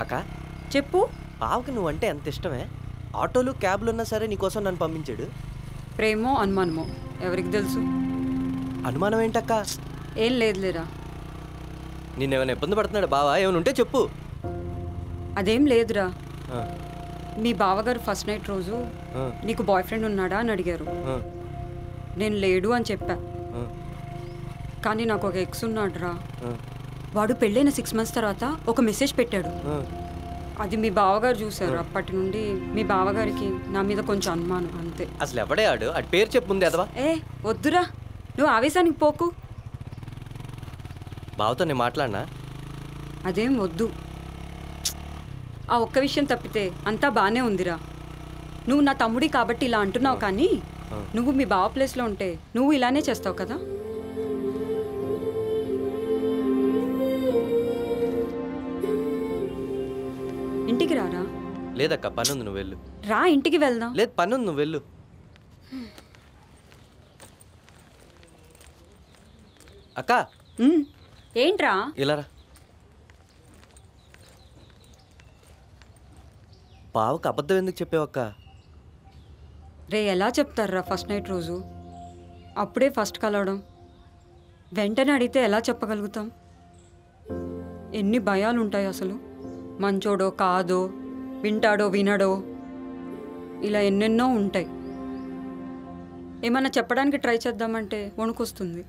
అక్క చెప్పు. బావకి నువ్వంటే ఎంత ఇష్టమే. ఆటోలు క్యాబ్లు ఉన్నా సరే నీకోసం నన్ను పంపించాడు. ప్రేమో అనుమానమో ఎవరికి తెలుసు. అనుమానం ఏంటక్క? ఏం లేదులేరా. నిన్నేమైనా ఇబ్బంది పడుతున్నాడు బావా? ఏమైనా ఉంటే చెప్పు. అదేం లేదురా. మీ బావగారు ఫస్ట్ నైట్ రోజు నీకు బాయ్ ఫ్రెండ్ ఉన్నాడా అని అడిగారు. నేను లేడు అని చెప్పా. కానీ నాకు ఒక ఎక్స్ ఉన్నాడురా. వాడు పెళ్ళైన 6 months తర్వాత ఒక మెసేజ్ పెట్టాడు. అది మీ బావగారు చూశారు. అప్పటి నుండి మీ బావగారికి నా మీద కొంచెం అనుమానం అంతే. అసలు ఎవడే ఆడు? అటు పేరు చెప్పు ముందు ఎదవా. ఏ వద్దురా, నువ్వు ఆవేశానికి పోకు. బావతో నేను మాట్లాడినా. అదేం వద్దు. ఆ ఒక్క విషయం తప్పితే అంతా బాగానే ఉందిరా. నువ్వు నా తమ్ముడి కాబట్టి ఇలా అంటున్నావు, కానీ నువ్వు మీ బావ ప్లేస్లో ఉంటే నువ్వు ఇలానే చేస్తావు కదా. ఇంటికి రారా. లేదక్క పనుంది, నువ్వు వెళ్ళు. రా ఇంటికి వెళ్దాం. లేదు పనుంది, నువ్వు వెళ్ళు. అక్క ఏంట్రా ఇలా రా. బావకు అబద్ధం ఎందుకు చెప్పావక్క? రే ఎలా చెప్తారా ఫస్ట్ నైట్ రోజు? అప్పుడే ఫస్ట్ కలవడం, వెంటనే అడిగితే ఎలా చెప్పగలుగుతాం? ఎన్ని భయాలు ఉంటాయి అసలు. మంచోడో కాదో, వింటాడో వినడో, ఇలా ఎన్నెన్నో ఉంటాయి. ఏమన్నా చెప్పడానికి ట్రై చేద్దామంటే వణుకొస్తుంది.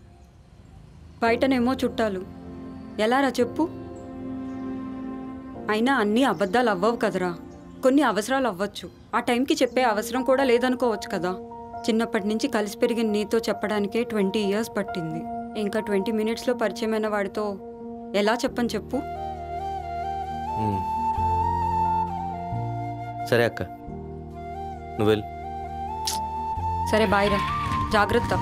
బయటనేమో చుట్టాలు. ఎలారా చెప్పు? అయినా అన్నీ అబద్ధాలు అవ్వవు కదరా. కొన్ని అవసరాలు అవ్వచ్చు. ఆ టైంకి చెప్పే అవసరం కూడా లేదనుకోవచ్చు కదా. చిన్నప్పటి నుంచి కలిసి పెరిగిన నీతో చెప్పడానికే 20 years పట్టింది. ఇంకా 20 minutesలో పరిచయమైన వాడితో ఎలా చెప్పని చెప్పు? సరే అక్క, నువ్వు వెళ్ళు. సరే బాయ్ రా, జాగ్రత్త.